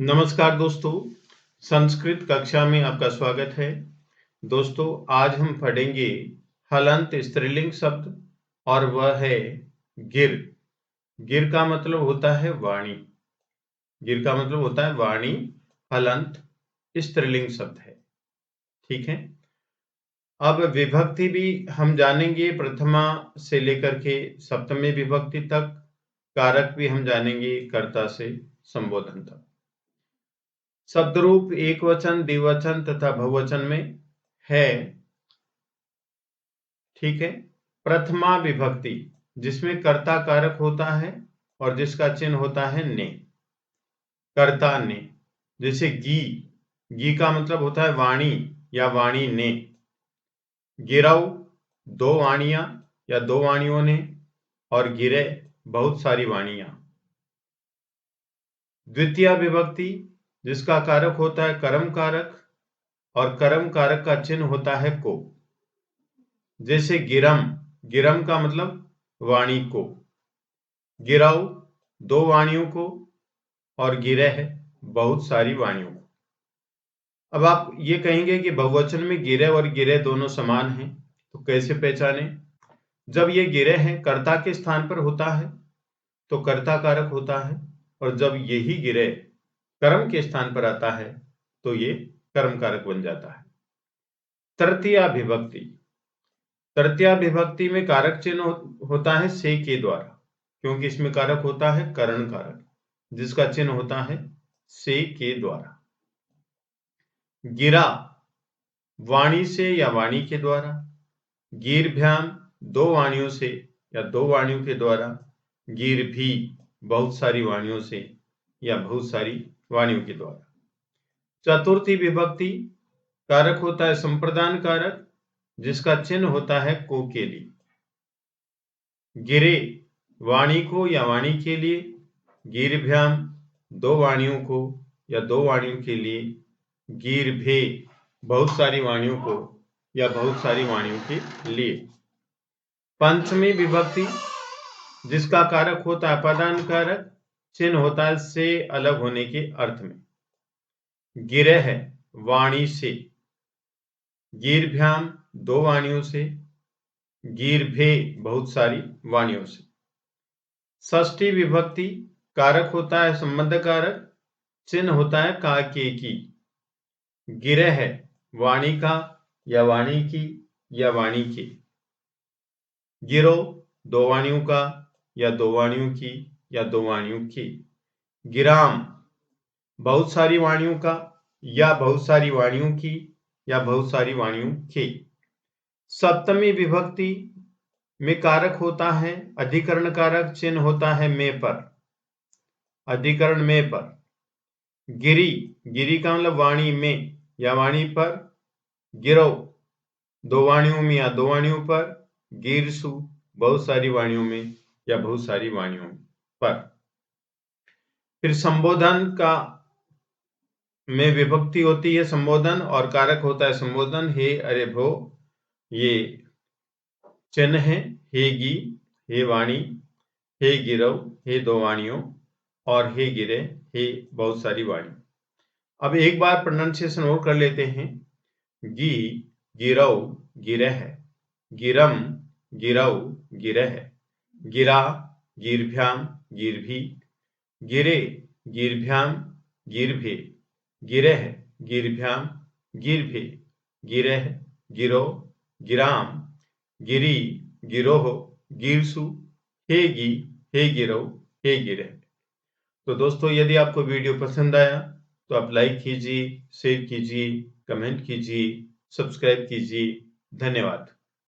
नमस्कार दोस्तों, संस्कृत कक्षा में आपका स्वागत है। दोस्तों, आज हम पढ़ेंगे हलंत स्त्रीलिंग शब्द और वह है गिर। गिर का मतलब होता है वाणी। गिर का मतलब होता है वाणी। हलंत स्त्रीलिंग शब्द है। ठीक है। अब विभक्ति भी हम जानेंगे, प्रथमा से लेकर के सप्तमी विभक्ति तक। कारक भी हम जानेंगे, कर्ता से संबोधन तक। शब्द रूप एक वचन, द्विवचन तथा बहुवचन में है। ठीक है। प्रथमा विभक्ति जिसमें कर्ता कारक होता है और जिसका चिन्ह होता है ने। कर्ता ने, जैसे गी का मतलब होता है वाणी या वाणी ने। गिरौ दो वाणियां या दो वाणियों ने, और गिरे बहुत सारी वाणियां। द्वितीय विभक्ति जिसका कारक होता है कर्म कारक और कर्म कारक का चिन्ह होता है को। जैसे गिरम, गिरम का मतलब वाणी को। गिराऊ दो वाणियों को, और गिरह बहुत सारी वाणियों को। अब आप ये कहेंगे कि बहुवचन में गिरह और गिरह दोनों समान हैं, तो कैसे पहचाने? जब ये गिरह है कर्ता के स्थान पर होता है तो कर्ता कारक होता है, और जब यही गिरह कर्म के स्थान पर आता है तो ये कर्म कारक बन जाता है। तृतीया विभक्ति, तृतीया विभक्ति में कारक चिन्ह होता है से के द्वारा, क्योंकि इसमें कारक होता है करण कारक, जिसका चिन्ह होता है से के द्वारा। गिरा वाणी से या वाणी के द्वारा। गिरभ्याम दो वाणियों से या दो वाणियों के द्वारा। गिर भी बहुत सारी वाणियों से या बहुत सारी वाणियों के द्वारा। चतुर्थी विभक्ति कारक होता है संप्रदान कारक, जिसका चिन्ह होता है को के लिए। गिरे वाणी को या वाणी के लिए। गिरभ्याम दो वाणियों को या दो वाणियों के लिए। गिरभे बहुत सारी वाणियों को या बहुत सारी वाणियों के लिए। पंचमी विभक्ति जिसका कारक होता है अपादान कारक, चिन्ह होता है से अलग होने के अर्थ में। गिरह वाणी से। गिरभ्याम दो वाणियों से। गिरभे बहुत सारी वाणियों से। षष्ठी विभक्ति कारक होता है संबंध कारक, चिन्ह होता है का के की। गिरह वाणी का या वाणी की या वाणी के। गिरो दो वाणियों का या दो वाणियों की या दो वाणियों के। गिराम बहुत सारी वाणियों का या बहुत सारी वाणियों की या बहुत सारी वाणियों के। सप्तमी विभक्ति में कारक होता है अधिकरण कारक, चिन्ह होता है में पर। अधिकरण में पर। गिरी, गिरी का मतलब वाणी में या वाणी पर। गिरो दो वाणियों में या दो वाणियों पर। गिरसु बहुत सारी वाणियों में या बहुत सारी वाणियों पर। फिर संबोधन का में विभक्ति होती है संबोधन, और कारक होता है संबोधन। हे, अरे, भो, ये चिन्ह है। हे गी, हे वाणी, हे गिरव, हे दो वाणियों, और हे गिरे, हे बहुत सारी वाणी। अब एक बार प्रोनाउंसिएशन और कर लेते हैं। गी गिरव गिरह। गिरम गिरव गिरह। गिरा गिरभ्याम गिरभी। गिरे गिरभ्याम गिरभे। गिरह गिरभ्याम गिरभे। गिरह गिरो गिराम। गिरी गिरोह गिरसु। हे गी, हे गिरो, हे गिरह। तो दोस्तों, यदि आपको वीडियो पसंद आया तो आप लाइक कीजिए, शेयर कीजिए, कमेंट कीजिए, सब्सक्राइब कीजिए। धन्यवाद।